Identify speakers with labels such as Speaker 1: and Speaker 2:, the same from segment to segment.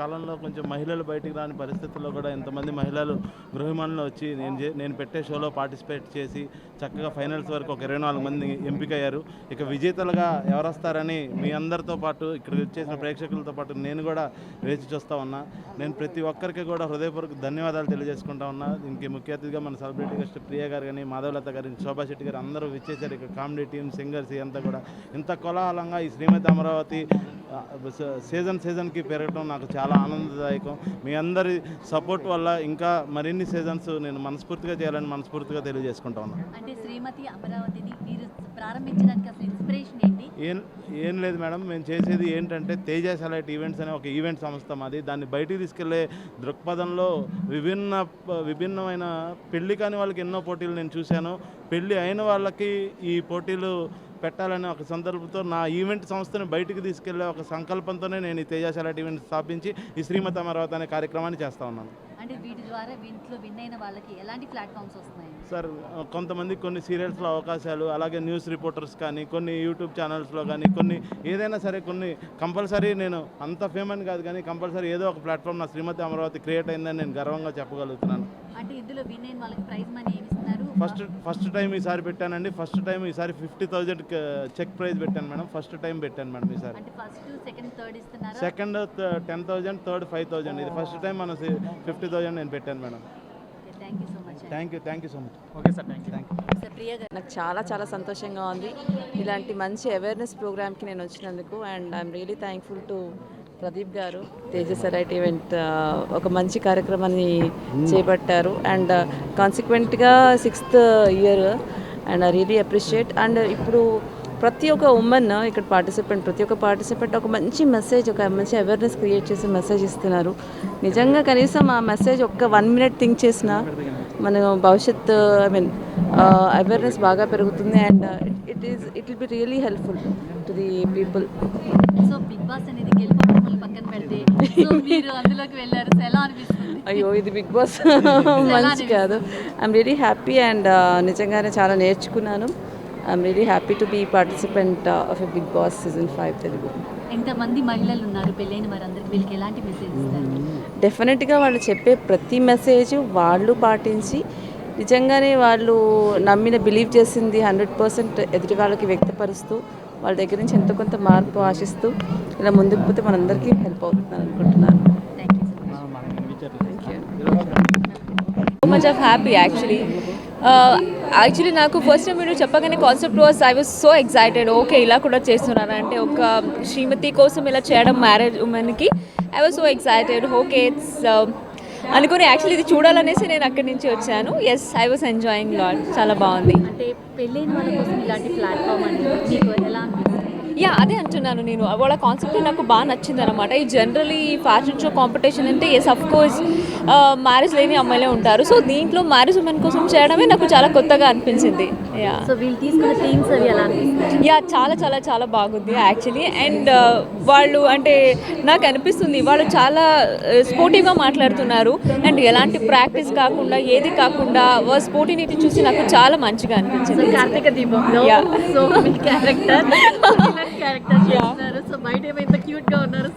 Speaker 1: కాలంలో కొంచెం మహిళలు బయటికి రాని పరిస్థితుల్లో కూడా ఇంతమంది మహిళలు గృహిణులు వచ్చి నేను పెట్టే షోలో పార్టిసిపేట్ చేసి చక్కగా ఫైనల్స్ వరకు ఒక 24 మంది ఎంపికయ్యారు. ఇక విజేతలుగా ఎవరు వస్తారని మీ అందరితో పాటు ఇక్కడ వచ్చేసిన ప్రేక్షకులతో పాటు నేను కూడా వేచి చూస్తూ ఉన్నా. నేను ప్రతి ఒక్కరికి కూడా హృదయపూర్వక ధన్యవాదాలు తెలియజేసుకుంటా ఉన్నా. దీనికి ముఖ్య అతిథిగా మన సెలబ్రిటీ గెస్ట్ ప్రియ గారు కానీ, మాధవలత గారు, శోభా శెట్టి గారు అందరూ విచ్చేసారు. ఇక్కడ కామెడీ టీమ్, సింగర్స్ అంతా కూడా ఇంత కోలాహలంగా ఈ శ్రీమతి అమరావతి సీజన్కి పెరగడం నాకు చాలా ఆనందదాయకం. మీ అందరి సపోర్ట్ వల్ల ఇంకా మరిన్ని సీజన్స్ నేను మనస్ఫూర్తిగా చేయాలని మనస్ఫూర్తిగా తెలియజేసుకుంటా ఉన్నాను.
Speaker 2: అంటే శ్రీమతి అమరావతిని మీరు ప్రారంభించడానికి అసలు ఇన్స్పిరేషన్ ఏంటి?
Speaker 1: ఏం లేదు మేడం, మేము చేసేది ఏంటంటే తేజ సెలైట్ ఈవెంట్స్ అనే ఒక ఈవెంట్ సంస్థ మాది. దాన్ని బయటికి తీసుకెళ్లే దృక్పథంలో విభిన్నమైన పెళ్లి కాని వాళ్ళకి ఎన్నో పోటీలు నేను చూశాను. పెళ్లి అయిన వాళ్ళకి ఈ పోటీలు పెట్టాలనే ఒక సందర్భంతో నా ఈవెంట్ సంస్థను బయటికి తీసుకెళ్లే ఒక సంకల్పంతోనే నేను ఈ తేజ సెలైట్ ఈవెంట్ స్థాపించి ఈ శ్రీమతి అమరావతి అనే కార్యక్రమాన్ని చేస్తూ ఉన్నాను.
Speaker 2: అంటే వీటి ద్వారా వీటిలో విన్ అయిన వాళ్ళకి ఎలాంటి ప్లాట్ఫామ్స్ వస్తున్నాయి
Speaker 1: సార్? కొంతమంది కొన్ని సీరియల్స్లో అవకాశాలు, అలాగే న్యూస్ రిపోర్టర్స్ కానీ, కొన్ని యూట్యూబ్ ఛానల్స్లో కానీ, కొన్ని ఏదైనా సరే కొన్ని కంపల్సరీ నేను అంత ఫేమస్ కాదు కానీ కంపల్సరీ ఏదో ఒక ప్లాట్ఫామ్ నా శ్రీమతి అమరావతి క్రియేట్ అయిందని నేను గర్వంగా చెప్పగలుగుతున్నాను.
Speaker 2: అంటే ఇందులో విన్ అయిన వాళ్ళకి ప్రైజ్ మనీ ఏమి ఇస్తున్నారు?
Speaker 1: ఫస్ట్ టైం ఈసారి పెట్టానండి. ఫస్ట్ టైం ఈసారి 50,000 చెక్ ప్రైజ్ పెట్టాను మేడం. ఫస్ట్ టైం పెట్టాను మేడం ఈసారి.
Speaker 2: అంటే ఫస్ట్, సెకండ్, థర్డ్ ఇస్తున్నారు.
Speaker 1: Second 10,000, third 5,000. ఇది ఫస్ట్ టైం మన 50,000 నేను పెట్టాను madam.
Speaker 2: Thank you so much.
Speaker 1: Thank you so much.
Speaker 3: Okay sir, thank you.
Speaker 2: Sir Priya garu,
Speaker 4: నాకు చాలా సంతోషంగా ఉంది ఇలాంటి మంచి అవేర్నెస్ ప్రోగ్రామ్కి నేను వచ్చినందుకు. And I'm really thankful to Pradeep garu. Teja సెలైట్ ఈవెంట్ ఒక మంచి కార్యక్రమాన్ని చేపట్టారు. అండ్ కాన్సిక్వెంట్గా 6th year. And I really appreciate. And ఇప్పుడు ప్రతి ఒక్క ఉమెన్ ఇక్కడ ప్రతి ఒక్క పార్టిసిపెంట్ ఒక మంచి మెసేజ్, ఒక మంచి అవేర్నెస్ క్రియేట్ చేసి మెసేజ్ ఇస్తున్నారు. నిజంగా కనీసం ఆ మెసేజ్ ఒక్క 1 minute థింక్ చేసినా మన భవిష్యత్ అవేర్నెస్ బాగా పెరుగుతుంది. And it will be really helpful to the people.
Speaker 2: So Bigg Boss అనేది గెలుపోవడం పక్కన పెడితే సో మీరు అందులోకి వెళ్ళారు, ఎలా అనిపిస్తుంది?
Speaker 4: అయ్యో, ఇది బిగ్ బాస్ మంచి కాదు. I'm really happy. అండ్ నిజంగానే చాలా నేర్చుకున్నాను. I'm really happy to be participant of a Bigg Boss season 5 Telugu.
Speaker 2: ఎంతమంది మహిళలు ఉన్నారు పెళ్ళైన వారందరికీ, వీళ్ళకి ఎలాంటి మెసేజ్ ఇస్తారు?
Speaker 4: డెఫినెట్గా వాళ్ళు చెప్పే ప్రతి మెసేజ్ వాళ్ళు పాటించి నిజంగానే వాళ్ళు నమ్మిన బిలీవ్ చేసింది 100% ఎదుటి వాళ్ళకి వ్యక్తపరుస్తూ వాళ్ళ దగ్గర నుంచి ఎంతో కొంత మార్పు ఆశిస్తూ ఇలా ముందుకు పోతే మనందరికీ హెల్ప్ అవుతుందని అనుకుంటున్నాను.
Speaker 5: So much of happy actually. నాకు ఫస్ట్ టైం మీరు చెప్పగానే concept was I was so excited. Okay, ఇలా కూడా చేస్తున్నారు అంటే ఒక శ్రీమతి కోసం ఇలా చేయడం, మ్యారేజ్ ఉమెన్కి. I was so excited. Okay it's అనుకుని యాక్చువల్లీ ఇది చూడాలనేసి నేను అక్కడి నుంచి వచ్చాను. Yes, I was enjoying lot. చాలా బాగుంది.
Speaker 2: అంటే పెళ్ళైన వాళ్ళ కోసం ఇలాంటి ప్లాట్ఫామ్ అనేది మీకు ఎలా అనిపిస్తుంది?
Speaker 5: అదే అంటున్నాను నేను. వాళ్ళ కాన్సెప్ట్ నాకు బాగా నచ్చింది అనమాట. ఈ జనరలీ ఫ్యాషన్ షో కాంపిటీషన్ అంటే ఎస్ అఫ్ కోర్స్ మ్యారేజ్ లేని అమ్మాయిలే ఉంటారు. సో దీంట్లో మ్యారేజ్ ఉమెన్ కోసం చేయడమే నాకు చాలా కొత్తగా అనిపించింది.
Speaker 2: సో వీళ్ళు తీసుకున్న థీమ్స్ అవి ఎలా అనిపిస్తుంది?
Speaker 5: చాలా బాగుంది యాక్చువల్లీ. అండ్ వాళ్ళు అంటే నాకు అనిపిస్తుంది వాళ్ళు చాలా స్పోర్టివ్గా మాట్లాడుతున్నారు. అండ్ ఎలాంటి ప్రాక్టీస్ కాకుండా ఏది కాకుండా స్పోర్టివిటీ చూసి నాకు చాలా మంచిగా అనిపించింది.
Speaker 2: కార్తీక దీపంలో సో మీ క్యారెక్టర్ చేస్తున్నారు. సో బయట ఏమైతే క్యూట్ గా ఉన్నారు.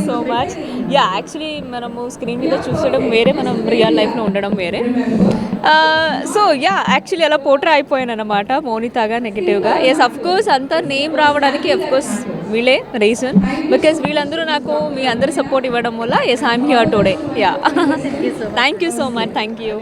Speaker 5: So much. యాక్చువల్లీ మనము స్క్రీన్ మీద చూసడం వేరే, మనం రియల్ లైఫ్లో ఉండడం వేరే. సో యాక్చువల్లీ అలా పోట్రా అయిపోయాను అనమాట మోనితాగా, నెగిటివ్గా. ఎస్ అఫ్ కోర్స్ అంతా నేమ్ రావడానికి అఫ్ కోర్స్ వీళ్ళే రీజన్. బికాస్ వీళ్ళందరూ నాకు మీ అందరి సపోర్ట్ ఇవ్వడం వల్ల yes I'm here today. Thank you so much. Thank you.